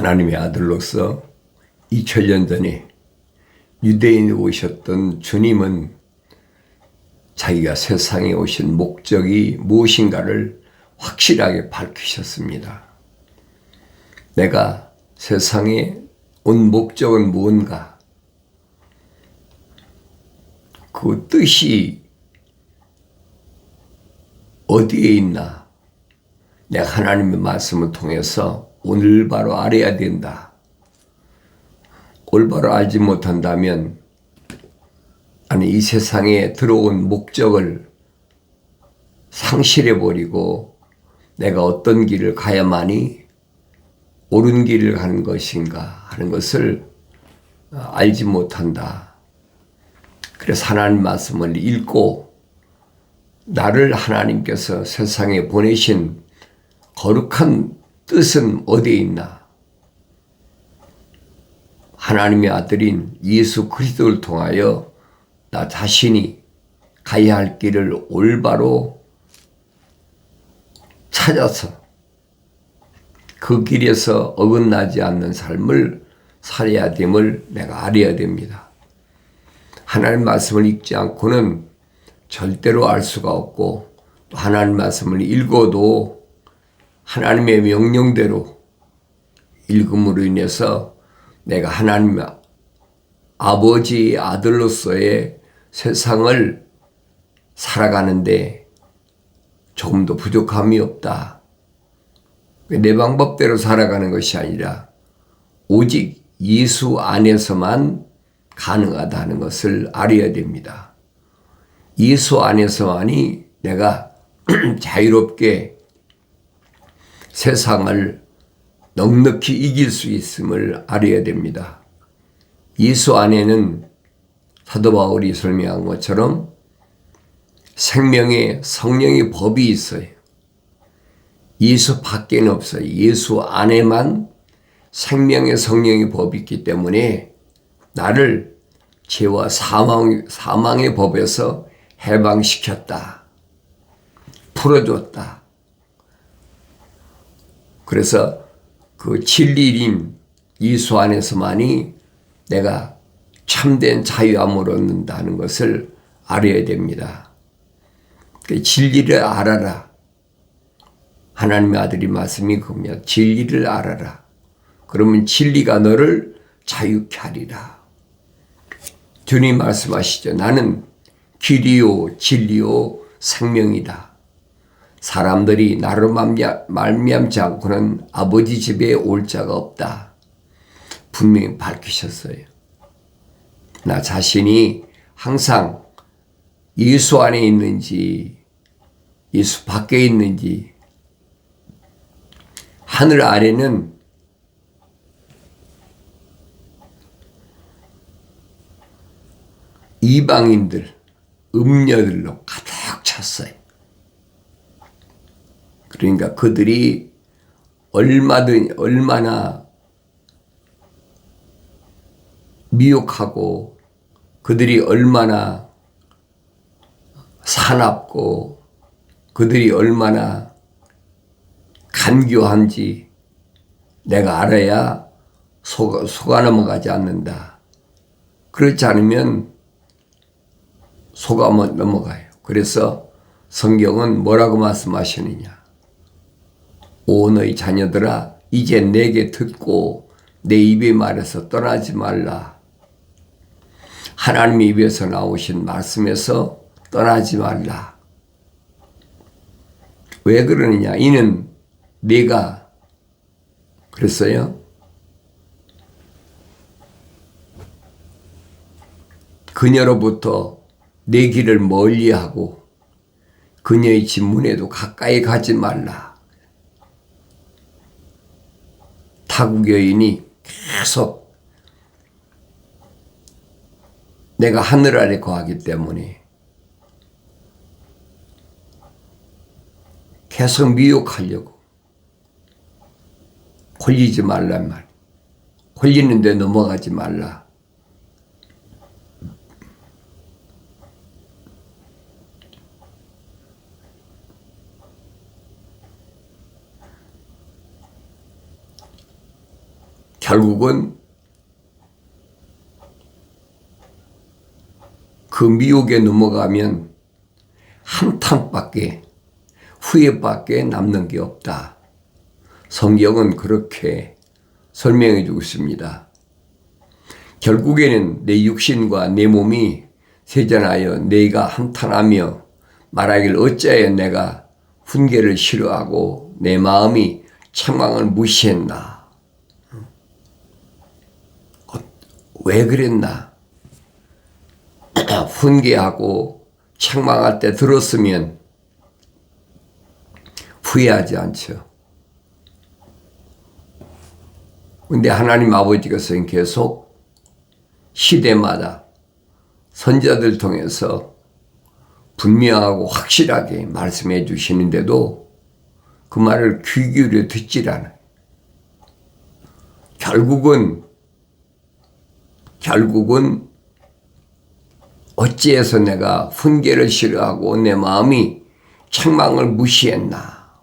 하나님의 아들로서 2000년 전에 유대인에 오셨던 주님은 자기가 세상에 오신 목적이 무엇인가를 확실하게 밝히셨습니다. 내가 세상에 온 목적은 무언가, 그 뜻이 어디에 있나, 내가 하나님의 말씀을 통해서 오늘 바로 알아야 된다. 올바로 알지 못한다면, 아니 이 세상에 들어온 목적을 상실해버리고 내가 어떤 길을 가야만이 옳은 길을 가는 것인가 하는 것을 알지 못한다. 그래서 하나님 말씀을 읽고 나를 하나님께서 세상에 보내신 거룩한 뜻은 어디에 있나? 하나님의 아들인 예수 그리스도를 통하여 나 자신이 가야 할 길을 올바로 찾아서 그 길에서 어긋나지 않는 삶을 살아야 됨을 내가 알아야 됩니다. 하나님 말씀을 읽지 않고는 절대로 알 수가 없고, 또 하나님 말씀을 읽어도 하나님의 명령대로 읽음으로 인해서 내가 하나님의 아버지의 아들로서의 세상을 살아가는데 조금도 부족함이 없다. 내 방법대로 살아가는 것이 아니라 오직 예수 안에서만 가능하다는 것을 알아야 됩니다. 예수 안에서만이 내가 자유롭게 세상을 넉넉히 이길 수 있음을 알아야 됩니다. 예수 안에는 사도 바울이 설명한 것처럼 생명의 성령의 법이 있어요. 예수 밖에는 없어요. 예수 안에만 생명의 성령의 법이 있기 때문에 나를 죄와 사망의 법에서 해방시켰다. 풀어줬다. 그래서 그 진리인 예수 안에서만이 내가 참된 자유함을 얻는다는 것을 알아야 됩니다. 그 진리를 알아라. 하나님의 아들이 말씀이 그겁니다. 진리를 알아라. 그러면 진리가 너를 자유케 하리라. 주님 말씀하시죠. 나는 길이요 진리요 생명이다. 사람들이 나로 말미암지 않고는 아버지 집에 올 자가 없다. 분명히 밝히셨어요. 나 자신이 항상 예수 안에 있는지 예수 밖에 있는지, 하늘 아래는 이방인들, 음녀들로 가득 찼어요. 그러니까 그들이 얼마나 미혹하고 그들이 얼마나 사납고 그들이 얼마나 간교한지 내가 알아야 속아 넘어가지 않는다. 그렇지 않으면 속아 넘어가요. 그래서 성경은 뭐라고 말씀하시느냐. 오 너희 자녀들아 이제 내게 듣고 내 입의 말에서 떠나지 말라. 하나님의 입에서 나오신 말씀에서 떠나지 말라. 왜 그러느냐. 이는 내가 그랬어요. 그녀로부터 내 길을 멀리하고 그녀의 집 문에도 가까이 가지 말라. 타국 여인이 계속 내가 하늘 아래 거하기 때문에 계속 미혹하려고 홀리지 말란 말. 홀리는데 넘어가지 말라. 결국은 그 미혹에 넘어가면 한탄밖에 후회밖에 남는 게 없다. 성경은 그렇게 설명해 주고 있습니다. 결국에는 내 육신과 내 몸이 세잔하여 내가 한탄하며 말하길 어찌하여 내가 훈계를 싫어하고 내 마음이 책망을 무시했나. 왜 그랬나. 훈계하고 책망할 때 들었으면 후회하지 않죠. 근데 하나님 아버지께서는 계속 시대마다 선지자들 통해서 분명하고 확실하게 말씀해 주시는데도 그 말을 귀 기울여 듣질 않아요. 결국은 어찌해서 내가 훈계를 싫어하고 내 마음이 책망을 무시했나.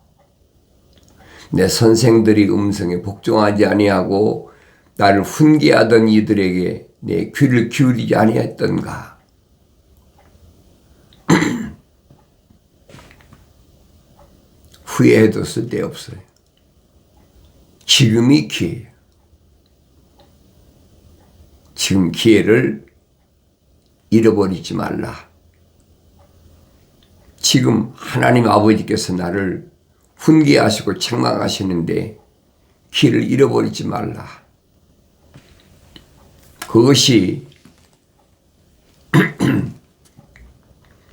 내 선생들이 음성에 복종하지 아니하고 나를 훈계하던 이들에게 내 귀를 기울이지 아니했던가. 후회해도 쓸데없어요. 지금이 기회예요. 지금 기회를 잃어버리지 말라. 지금 하나님 아버지께서 나를 훈계하시고 책망하시는데 기회를 잃어버리지 말라. 그것이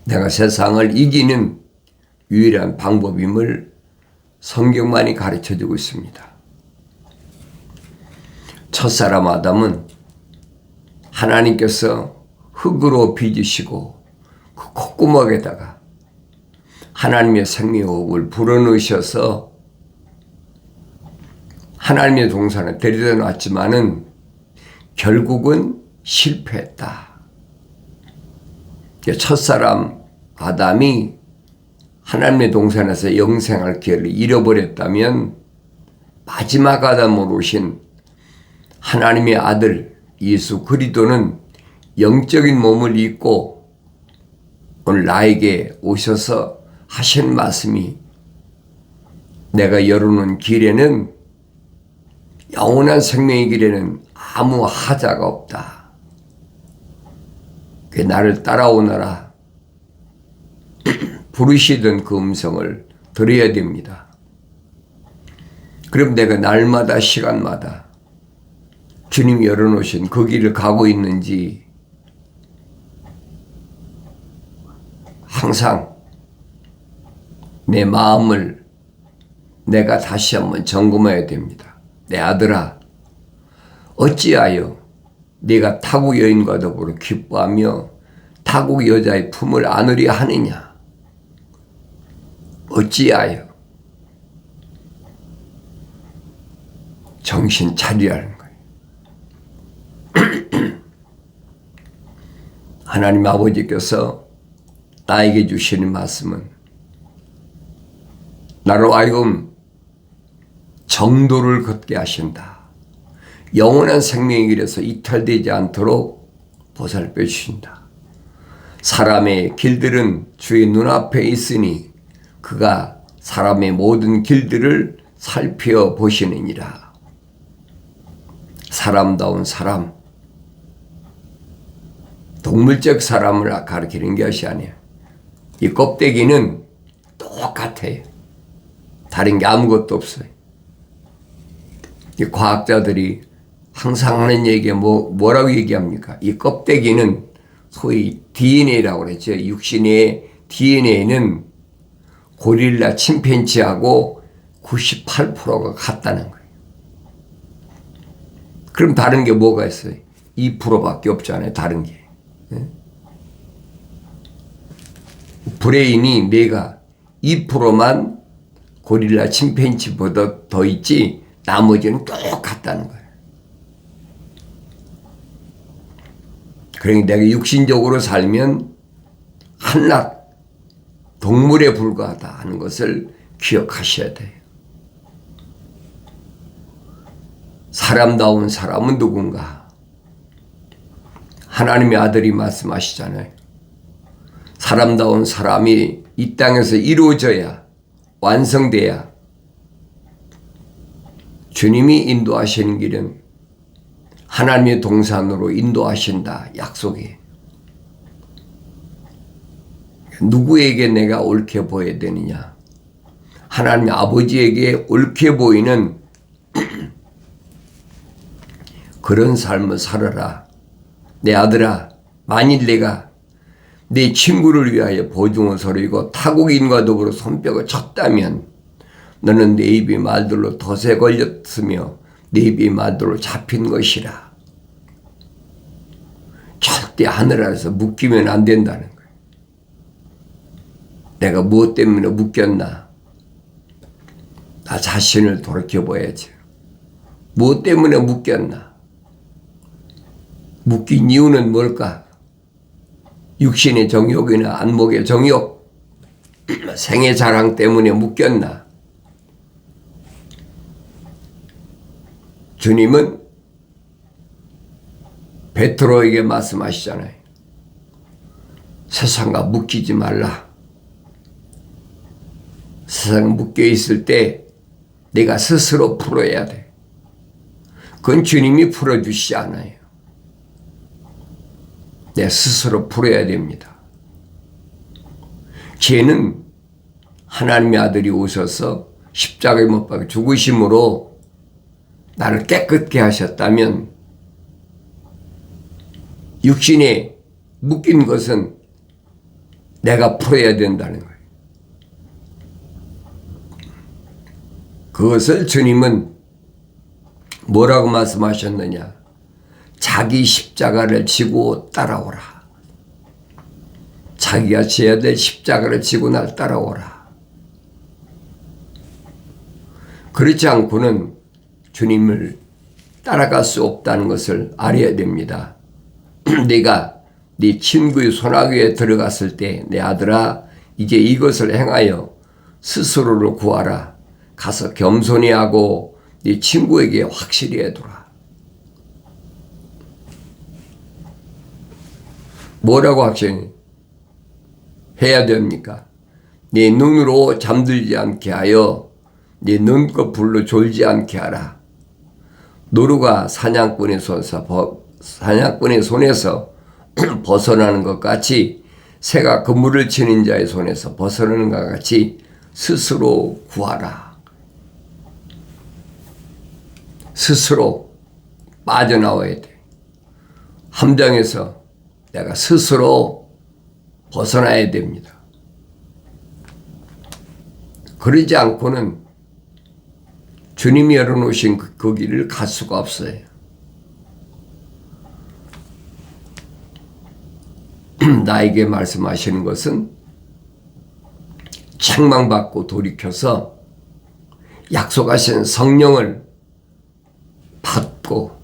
내가 세상을 이기는 유일한 방법임을 성경만이 가르쳐주고 있습니다. 첫사람 아담은 하나님께서 흙으로 빚으시고 그 콧구멍에다가 하나님의 생명호흡을 불어넣으셔서 하나님의 동산에 데려다 놨지만은 결국은 실패했다. 첫사람 아담이 하나님의 동산에서 영생할 기회를 잃어버렸다면 마지막 아담으로 오신 하나님의 아들 예수 그리스도는 영적인 몸을 입고 오늘 나에게 오셔서 하신 말씀이 내가 열어놓은 길에는 영원한 생명의 길에는 아무 하자가 없다. 그 나를 따라오너라 부르시던 그 음성을 들어야 됩니다. 그럼 내가 날마다 시간마다 주님이 열어놓으신 그 길을 가고 있는지 항상 내 마음을 내가 다시 한번 점검해야 됩니다. 내 아들아, 어찌하여 네가 타국 여인과 더불어 기뻐하며 타국 여자의 품을 안으려 하느냐? 어찌하여? 정신 차리라는 거예요. 하나님 아버지께서 나에게 주시는 말씀은 나로 하여금 정도를 걷게 하신다. 영원한 생명의 길에서 이탈되지 않도록 보살펴 주신다. 사람의 길들은 주의 눈앞에 있으니 그가 사람의 모든 길들을 살펴보시느니라. 사람다운 사람, 동물적 사람을 가리키는 것이 아니에요. 이 껍데기는 똑같아요. 다른 게 아무것도 없어요. 이 과학자들이 항상 하는 얘기가 뭐라고 얘기합니까? 이 껍데기는 소위 DNA라고 그랬죠. 육신의 DNA는 고릴라 침팬지하고 98%가 같다는 거예요. 그럼 다른 게 뭐가 있어요? 2%밖에 없잖아요. 다른 게. 브레인이 내가 2%만 고릴라 침팬지보다 더 있지 나머지는 똑같다는 거예요. 그러니까 내가 육신적으로 살면 한낱 동물에 불과하다 하는 것을 기억하셔야 돼요. 사람다운 사람은 누군가? 하나님의 아들이 말씀하시잖아요. 사람다운 사람이 이 땅에서 이루어져야, 완성돼야 주님이 인도하시는 길은 하나님의 동산으로 인도하신다. 약속이. 누구에게 내가 옳게 보여야 되느냐? 하나님 아버지에게 옳게 보이는 그런 삶을 살아라. 내 아들아, 만일 내가 내 친구를 위하여 보증을 서리고 타국인과 더불어 손뼉을 쳤다면 너는 내 입이 말들로 덫에 걸렸으며 내 입이 말들로 잡힌 것이라. 절대 하늘 아래서 묶이면 안 된다는 거예요. 내가 무엇 때문에 묶였나? 나 자신을 돌이켜봐야지. 무엇 때문에 묶였나? 묶인 이유는 뭘까? 육신의 정욕이나 안목의 정욕, 생애 자랑 때문에 묶였나? 주님은 베드로에게 말씀하시잖아요. 세상과 묶이지 말라. 세상 묶여 있을 때 내가 스스로 풀어야 돼. 그건 주님이 풀어주시지 않아요. 내 스스로 풀어야 됩니다. 죄는 하나님의 아들이 오셔서 십자가에 못 박혀 죽으심으로 나를 깨끗게 하셨다면 육신에 묶인 것은 내가 풀어야 된다는 거예요. 그것을 주님은 뭐라고 말씀하셨느냐? 자기 십자가를 지고 따라오라. 자기가 져야 될 십자가를 지고 날 따라오라. 그렇지 않고는 주님을 따라갈 수 없다는 것을 알아야 됩니다. 내가 네 친구의 소나기에 들어갔을 때 내 아들아 이제 이것을 행하여 스스로를 구하라. 가서 겸손히 하고 네 친구에게 확실히 해두라. 뭐라고 확실히 해야 됩니까? 네 눈으로 잠들지 않게 하여 네 눈꺼 불로 졸지 않게 하라. 노루가 사냥꾼의 손에서 벗어나는 것 같이 새가 그물을 치는 자의 손에서 벗어나는 것 같이 스스로 구하라. 스스로 빠져나와야 돼. 함정에서 내가 스스로 벗어나야 됩니다. 그러지 않고는 주님이 열어놓으신 그 길을 갈 수가 없어요. 나에게 말씀하시는 것은 책망받고 돌이켜서 약속하신 성령을 받고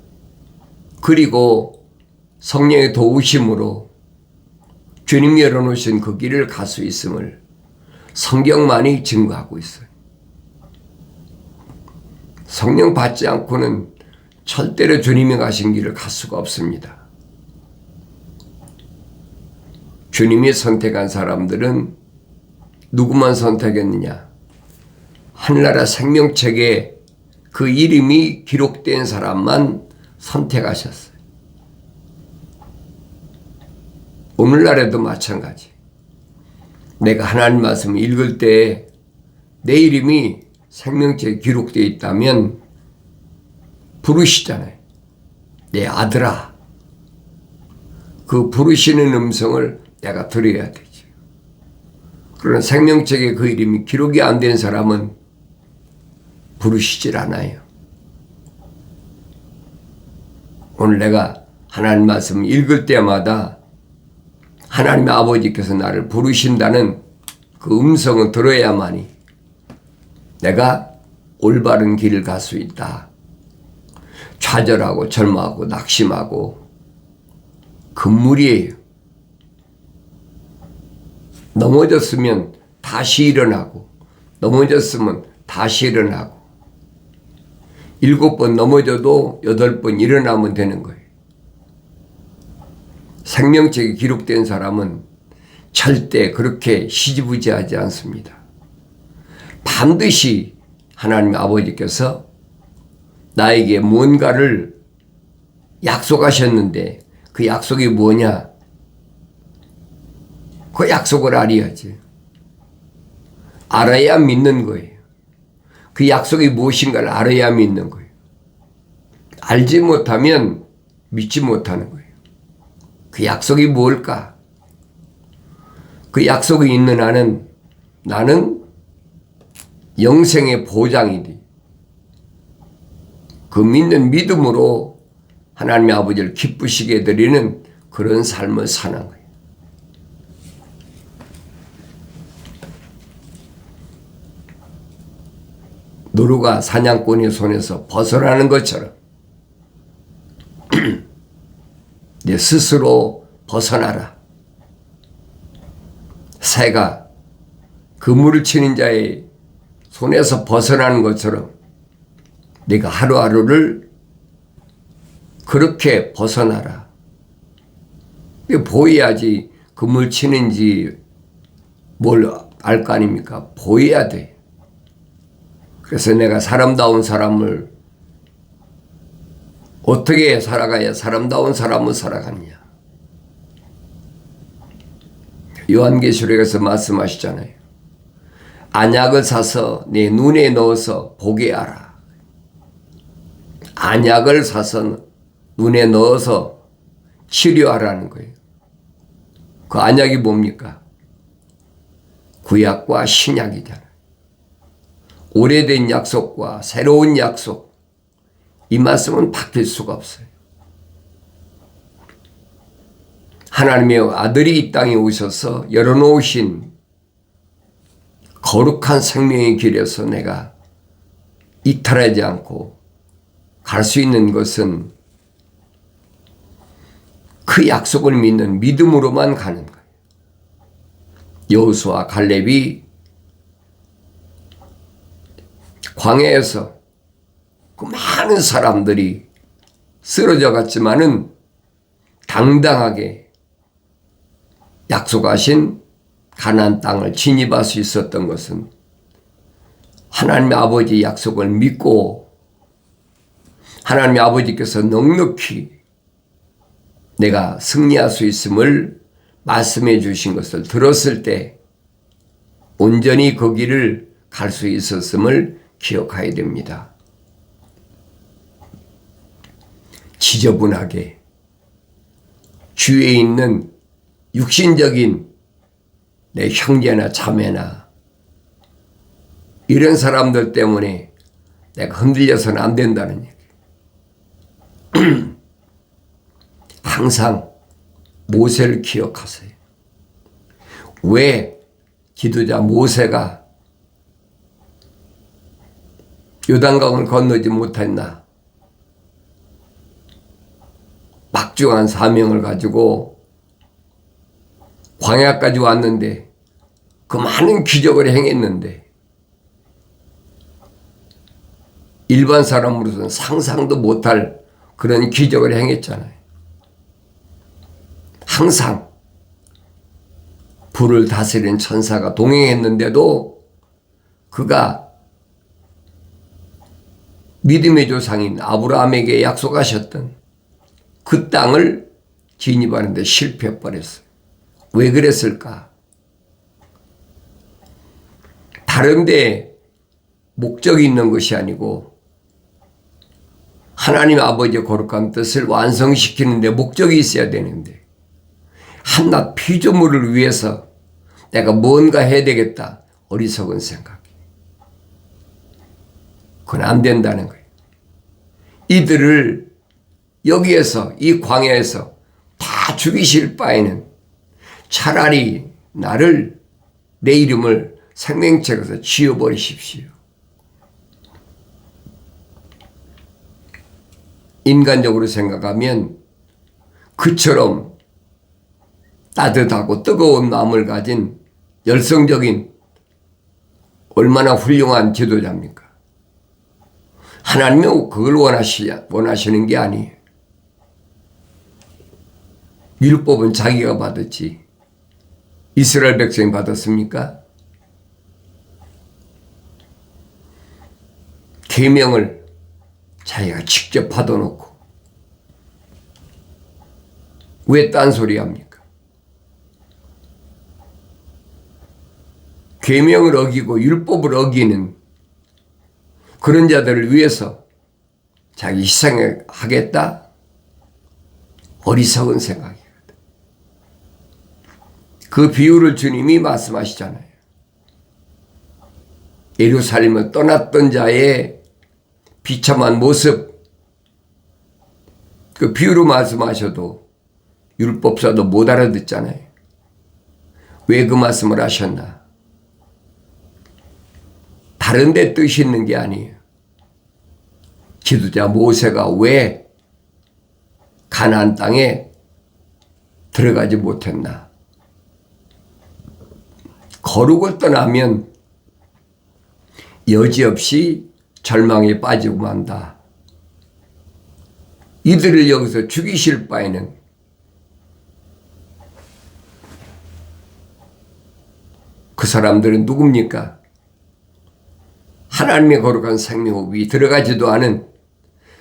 그리고 성령의 도우심으로 주님이 열어놓으신 그 길을 갈 수 있음을 성경만이 증거하고 있어요. 성령 받지 않고는 절대로 주님이 가신 길을 갈 수가 없습니다. 주님이 선택한 사람들은 누구만 선택했느냐? 하늘나라 생명책에 그 이름이 기록된 사람만 선택하셨어요. 오늘날에도 마찬가지. 내가 하나님 말씀을 읽을 때 내 이름이 생명책에 기록되어 있다면 부르시잖아요. 내 아들아. 그 부르시는 음성을 내가 들어야 되지. 그러나 생명책에 그 이름이 기록이 안 된 사람은 부르시질 않아요. 오늘 내가 하나님 말씀을 읽을 때마다 하나님의 아버지께서 나를 부르신다는 그 음성을 들어야만이 내가 올바른 길을 갈 수 있다. 좌절하고 절망하고 낙심하고 금물이에요. 넘어졌으면 다시 일어나고 넘어졌으면 다시 일어나고 7번 넘어져도 8번 일어나면 되는 거예요. 생명책이 기록된 사람은 절대 그렇게 시지부지하지 않습니다. 반드시 하나님 아버지께서 나에게 뭔가를 약속하셨는데 그 약속이 뭐냐? 그 약속을 알아야지. 알아야 믿는 거예요. 그 약속이 무엇인가를 알아야 믿는 거예요. 알지 못하면 믿지 못하는 거예요. 그 약속이 뭘까? 그 약속이 있는 한은 나는 영생의 보장이 돼. 그 믿는 믿음으로 하나님의 아버지를 기쁘시게 해드리는 그런 삶을 사는 거예요. 노루가 사냥꾼의 손에서 벗어나는 것처럼 내 스스로 벗어나라. 새가 그물을 치는 자의 손에서 벗어나는 것처럼 내가 하루하루를 그렇게 벗어나라. 보여야지 그물 치는지 뭘 알 거 아닙니까? 보여야 돼. 그래서 내가 사람다운 사람을 어떻게 살아가야 사람다운 사람을 살아가느냐. 요한계시록에서 말씀하시잖아요. 안약을 사서 내 눈에 넣어서 보게 하라. 안약을 사서 눈에 넣어서 치료하라는 거예요. 그 안약이 뭡니까? 구약과 신약이잖아요. 오래된 약속과 새로운 약속, 이 말씀은 바뀔 수가 없어요. 하나님의 아들이 이 땅에 오셔서 열어놓으신 거룩한 생명의 길에서 내가 이탈하지 않고 갈 수 있는 것은 그 약속을 믿는 믿음으로만 가는 거예요. 여호수아 갈렙이 광야에서 그 많은 사람들이 쓰러져 갔지만은 당당하게 약속하신 가나안 땅을 진입할 수 있었던 것은 하나님의 아버지의 약속을 믿고 하나님의 아버지께서 넉넉히 내가 승리할 수 있음을 말씀해 주신 것을 들었을 때 온전히 그 길을 갈 수 있었음을 기억해야 됩니다. 지저분하게 주위에 있는 육신적인 내 형제나 자매나 이런 사람들 때문에 내가 흔들려서는 안 된다는 얘기예요. 항상 모세를 기억하세요. 왜 지도자 모세가 요단강을 건너지 못했나? 막중한 사명을 가지고 광야까지 왔는데 그 많은 기적을 행했는데 일반 사람으로서는 상상도 못할 그런 기적을 행했잖아요. 항상 불을 다스리는 천사가 동행했는데도 그가 믿음의 조상인 아브라함에게 약속하셨던 그 땅을 진입하는데 실패해버렸어요. 왜 그랬을까? 다른 데 목적이 있는 것이 아니고 하나님 아버지의 거룩한 뜻을 완성시키는 데 목적이 있어야 되는데 한낱 피조물을 위해서 내가 뭔가 해야 되겠다. 어리석은 생각. 그건 안 된다는 거예요. 이들을 여기에서 이 광야에서 다 죽이실 바에는 차라리 나를 내 이름을 생명책에서 지워버리십시오. 인간적으로 생각하면 그처럼 따뜻하고 뜨거운 마음을 가진 열성적인 얼마나 훌륭한 지도자입니까? 하나님은 그걸 원하시는 게 아니에요. 율법은 자기가 받았지 이스라엘 백성이 받았습니까? 계명을 자기가 직접 받아놓고 왜 딴소리 합니까? 계명을 어기고 율법을 어기는 그런 자들을 위해서 자기 희생하겠다? 어리석은 생각이거든. 그 비유를 주님이 말씀하시잖아요. 예루살렘을 떠났던 자의 비참한 모습, 그 비유로 말씀하셔도 율법사도 못 알아듣잖아요. 왜 그 말씀을 하셨나? 다른 데 뜻이 있는 게 아니에요. 지도자 모세가 왜 가나안 땅에 들어가지 못했나? 거룩을 떠나면 여지없이 절망에 빠지고 만다. 이들을 여기서 죽이실 바에는 그 사람들은 누굽니까? 하나님의 거룩한 생명이 들어가지도 않은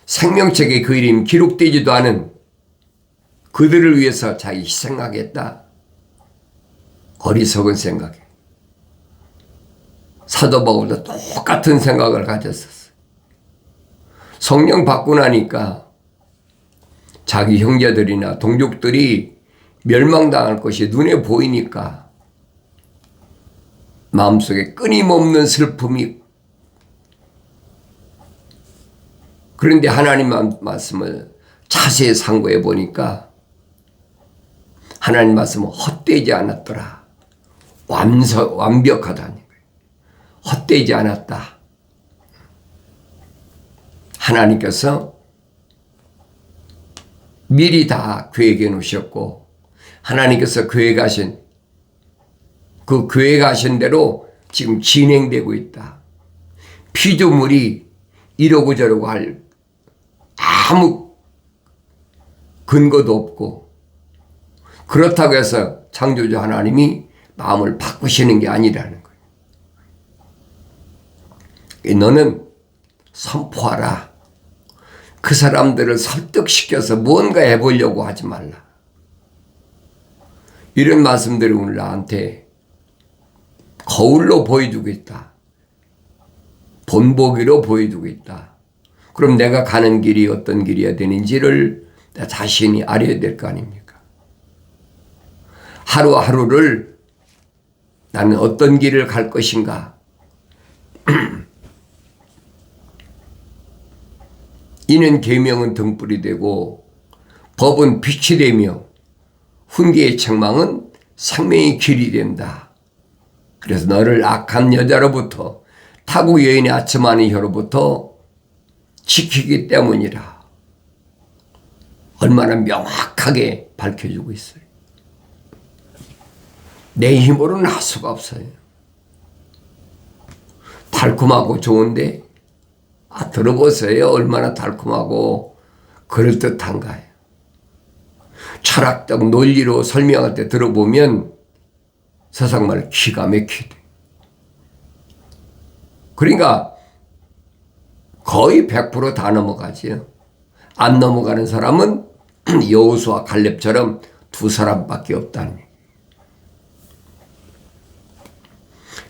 생명책에 그 이름 기록되지도 않은 그들을 위해서 자기 희생하겠다. 어리석은 생각이에요. 사도 바울도 똑같은 생각을 가졌었어요. 성령 받고 나니까 자기 형제들이나 동족들이 멸망당할 것이 눈에 보이니까 마음속에 끊임없는 슬픔이, 그런데 하나님 말씀을 자세히 상고해 보니까 하나님 말씀은 헛되지 않았더라. 완벽하다는 거예요. 헛되지 않았다. 하나님께서 미리 다 계획해 놓으셨고 하나님께서 계획하신 그 계획하신 대로 지금 진행되고 있다. 피조물이 이러고 저러고 할 아무 근거도 없고, 그렇다고 해서 창조주 하나님이 마음을 바꾸시는 게 아니라는 거예요. 너는 선포하라. 그 사람들을 설득시켜서 뭔가 해보려고 하지 말라. 이런 말씀들이 오늘 나한테 거울로 보여주고 있다. 본보기로 보여주고 있다. 그럼 내가 가는 길이 어떤 길이어야 되는지를 나 자신이 알아야 될 거 아닙니까? 하루하루를 나는 어떤 길을 갈 것인가? 이는 계명은 등불이 되고 법은 빛이 되며 훈계의 책망은 생명의 길이 된다. 그래서 너를 악한 여자로부터 타국 여인의 아첨하는 혀로부터 지키기 때문이라. 얼마나 명확하게 밝혀주고 있어요. 내 힘으로는 할 수가 없어요. 달콤하고 좋은데 들어보세요. 얼마나 달콤하고 그럴듯한가요. 철학적 논리로 설명할 때 들어보면 세상말 기가 막히대. 그러니까 거의 100% 다 넘어가지요. 안 넘어가는 사람은 여호수아 갈렙처럼 두 사람밖에 없다는 얘기예요.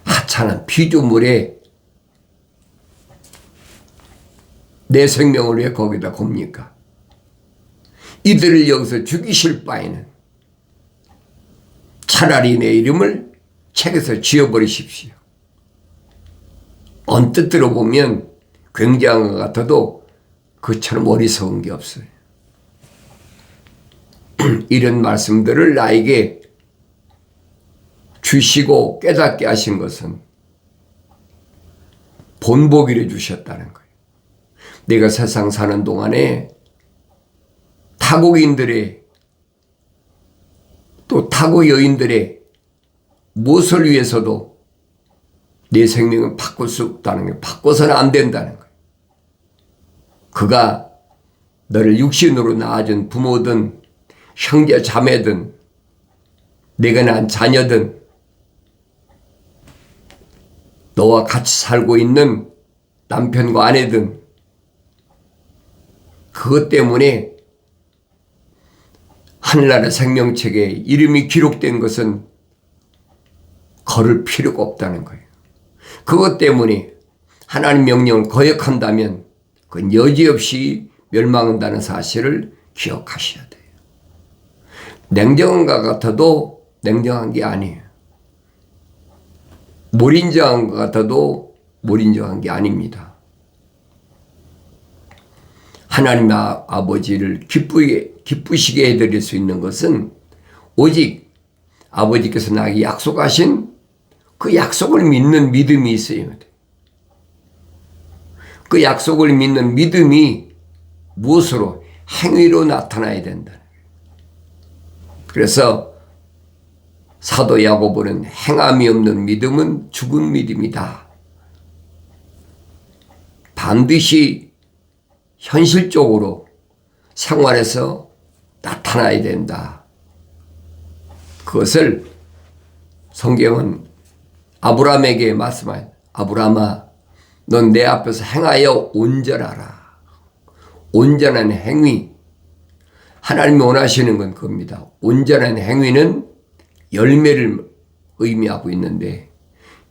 하찮은 피조물에 내 생명을 왜 거기다 겁니까? 이들을 여기서 죽이실 바에는 차라리 내 이름을 책에서 지워버리십시오. 언뜻 들어보면 굉장한 것 같아도 그처럼 어리석은 게 없어요. 이런 말씀들을 나에게 주시고 깨닫게 하신 것은 본보기를 주셨다는 거예요. 내가 세상 사는 동안에 타국인들의 또 타국 여인들의 무엇을 위해서도 내 생명을 바꿀 수 없다는 거예요. 바꿔서는 안 된다는 거예요. 그가 너를 육신으로 낳아준 부모든 형제 자매든 내가 낳은 자녀든 너와 같이 살고 있는 남편과 아내든 그것 때문에 하늘나라 생명책에 이름이 기록된 것은 걸을 필요가 없다는 거예요. 그것 때문에 하나님 명령을 거역한다면 그건 여지없이 멸망한다는 사실을 기억하셔야 돼요. 냉정한 것 같아도 냉정한 게 아니에요. 몰인정한 것 같아도 몰인정한 게 아닙니다. 하나님 아버지를 기쁘시게 해드릴 수 있는 것은 오직 아버지께서 나에게 약속하신 그 약속을 믿는 믿음이 있어야 돼. 그 약속을 믿는 믿음이 무엇으로? 행위로 나타나야 된다. 그래서 사도 야고보는 행함이 없는 믿음은 죽은 믿음이다. 반드시 현실적으로 생활에서 나타나야 된다. 그것을 성경은 아브라함에게 말씀하여 아브라함아 넌 내 앞에서 행하여 온전하라. 온전한 행위. 하나님이 원하시는 건 그겁니다. 온전한 행위는 열매를 의미하고 있는데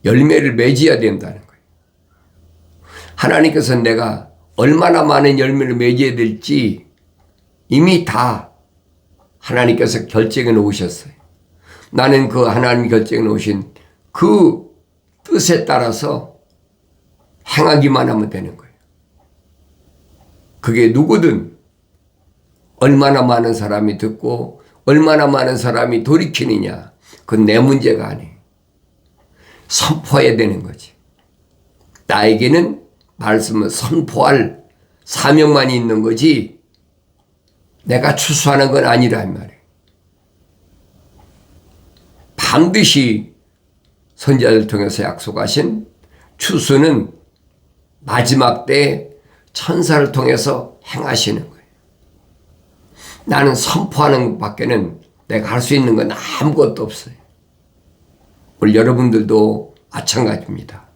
열매를 맺어야 된다는 거예요. 하나님께서 내가 얼마나 많은 열매를 맺어야 될지 이미 다 하나님께서 결정해 놓으셨어요. 나는 그 하나님이 결정해 놓으신 그 뜻에 따라서 행하기만 하면 되는 거예요. 그게 누구든 얼마나 많은 사람이 듣고 얼마나 많은 사람이 돌이키느냐 그건 내 문제가 아니에요. 선포해야 되는 거지. 나에게는 말씀을 선포할 사명만 있는 거지 내가 추수하는 건 아니라 이 말이에요. 반드시 선지자를 통해서 약속하신 추수는 마지막 때 천사를 통해서 행하시는 거예요. 나는 선포하는 것밖에는 내가 할 수 있는 건 아무것도 없어요. 오늘 여러분들도 마찬가지입니다.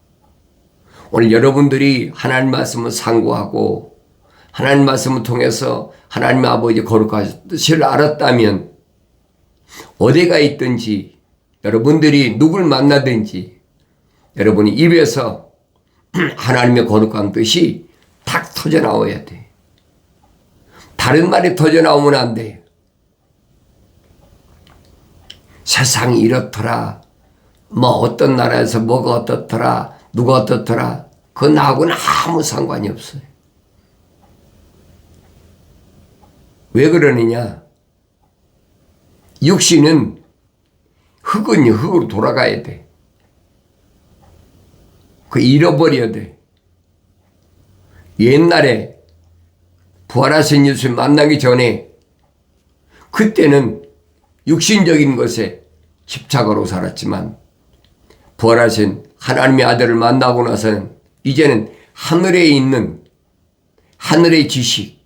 오늘 여러분들이 하나님 말씀을 상고하고 하나님 말씀을 통해서 하나님 아버지 거룩하신 뜻을 알았다면 어디가 있든지 여러분들이 누굴 만나든지 여러분이 입에서 하나님의 거룩한 뜻이 탁 터져 나와야 돼. 다른 말이 터져 나오면 안 돼. 세상이 이렇더라. 뭐 어떤 나라에서 뭐가 어떻더라. 누가 어떻더라. 그건 나하고는 아무 상관이 없어요. 왜 그러느냐? 육신은 흙은 흙으로 돌아가야 돼. 그 잃어버려야 돼. 옛날에 부활하신 예수를 만나기 전에 그때는 육신적인 것에 집착으로 살았지만 부활하신 하나님의 아들을 만나고 나서는 이제는 하늘에 있는 하늘의 지식,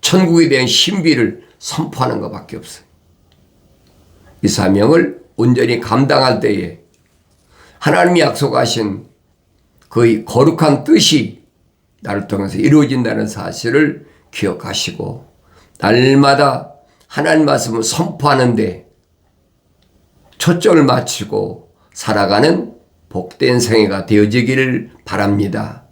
천국에 대한 신비를 선포하는 것밖에 없어요. 이 사명을 온전히 감당할 때에 하나님이 약속하신 그 거룩한 뜻이 나를 통해서 이루어진다는 사실을 기억하시고 날마다 하나님 말씀을 선포하는데 초점을 맞추고 살아가는 복된 생애가 되어지기를 바랍니다.